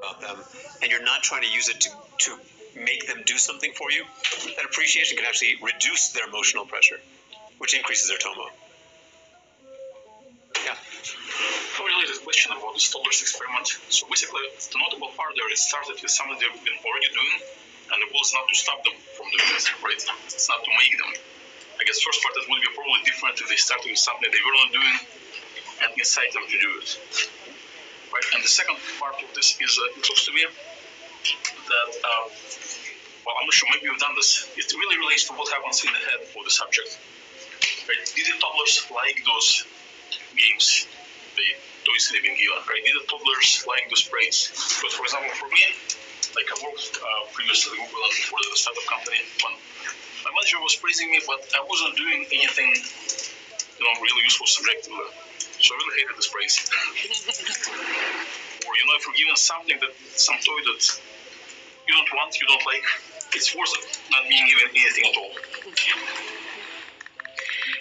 about them, and you're not trying to use it to make them do something for you, that appreciation can actually reduce their emotional pressure, which increases their tomo. Yeah. A related question about the Stoller's experiment. So basically, the notable part there, it started with something they've been already doing, and the goal is not to stop them from doing it, right? It's not to make them. I guess first part, it would be probably different if they started with something they were not doing and incite them to do it, right? And the second part of this is, it looks to me that, well, I'm not sure, maybe you've done this. It really relates to what happens in the head of the subject, right? Did the toddlers like those games, the toys they've been given, right? Did the toddlers like those praise? Because, for example, for me, like I worked previously at Google and before the startup company, when my manager was praising me, but I wasn't doing anything, really useful subjectively. So I really hated this praise. Or, if you're given something some toy that you don't want, you don't like, it's worse than not being given anything at all.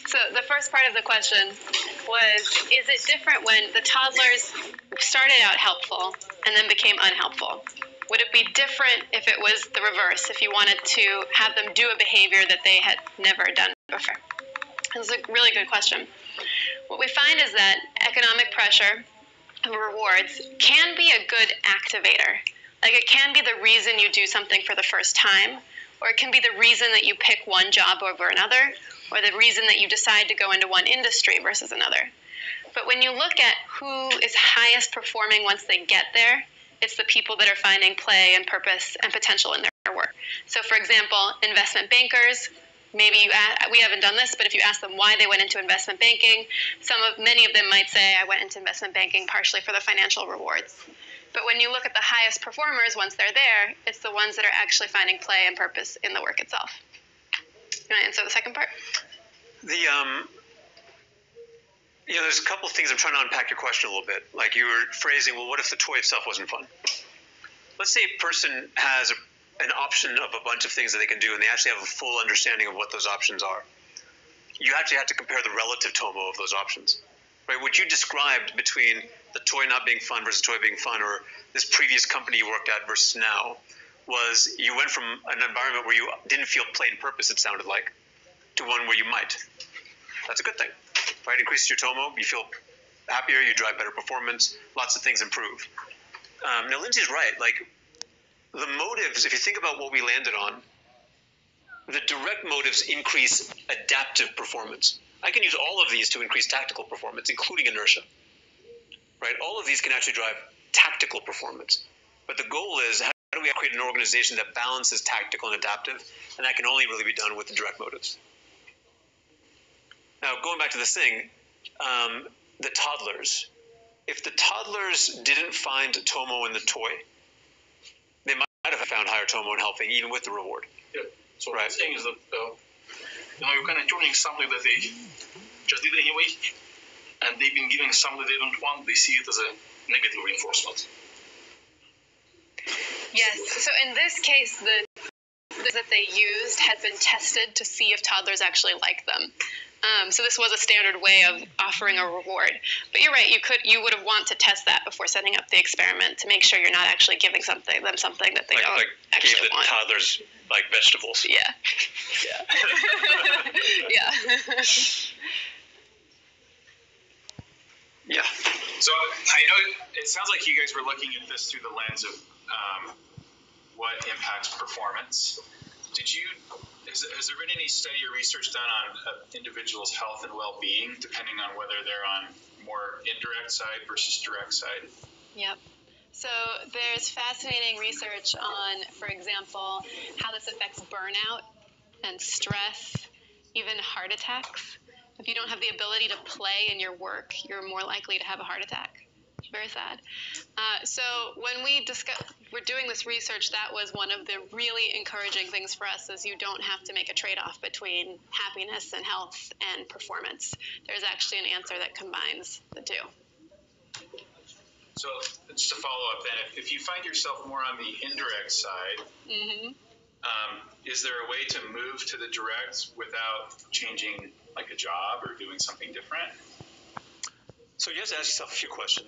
So the first part of the question was, is it different when the toddlers started out helpful and then became unhelpful? Would it be different if it was the reverse, if you wanted to have them do a behavior that they had never done before? This is a really good question. What we find is that economic pressure and rewards can be a good activator. Like, it can be the reason you do something for the first time, or it can be the reason that you pick one job over another, or the reason that you decide to go into one industry versus another. But when you look at who is highest performing once they get there, it's the people that are finding play and purpose and potential in their work. So, for example, investment bankers, maybe we haven't done this, but if you ask them why they went into investment banking, many of them might say, I went into investment banking partially for the financial rewards. But when you look at the highest performers, once they're there, it's the ones that are actually finding play and purpose in the work itself. You want to answer the second part? There's a couple of things I'm trying to unpack your question a little bit. Like, you were phrasing, well, what if the toy itself wasn't fun? Let's say a person has an option of a bunch of things that they can do, and they actually have a full understanding of what those options are. You actually have to compare the relative tomo of those options, right? What you described between the toy not being fun versus toy being fun, or this previous company you worked at versus now, was you went from an environment where you didn't feel play and purpose, it sounded like, to one where you might. That's a good thing, right? Increases your tomo, you feel happier, you drive better performance, lots of things improve. Now, Lindsay's right. Like, the motives, if you think about what we landed on, the direct motives increase adaptive performance. I can use all of these to increase tactical performance, including inertia, right? All of these can actually drive tactical performance. But the goal is, how do we create an organization that balances tactical and adaptive? And that can only really be done with the direct motives. Now, going back to this thing, the toddlers. If the toddlers didn't find tomo in the toy, they might have found higher tomo in helping, even with the reward. Yeah. So what I'm saying is that, you're kind of turning something that they just did anyway, and they've been giving something they don't want, they see it as a negative reinforcement. Yes. So in this case, the that they used had been tested to see if toddlers actually like them. So this was a standard way of offering a reward. But you're right, you would have want to test that before setting up the experiment to make sure you're not actually giving them something that they don't actually want. Give the toddlers like vegetables. Yeah. Yeah. Yeah. So I know it sounds like you guys were looking at this through the lens of what impacts performance. Has there been any study or research done on individuals' health and well-being, depending on whether they're on more indirect side versus direct side? Yep. So there's fascinating research on, for example, how this affects burnout and stress, even heart attacks. If you don't have the ability to play in your work, you're more likely to have a heart attack. It's very sad. So when we're doing this research, that was one of the really encouraging things for us, is you don't have to make a trade-off between happiness and health and performance. There's actually an answer that combines the two. So just to follow up then, if you find yourself more on the indirect side, is there a way to move to the direct without changing like a job or doing something different? So you have to ask yourself a few questions.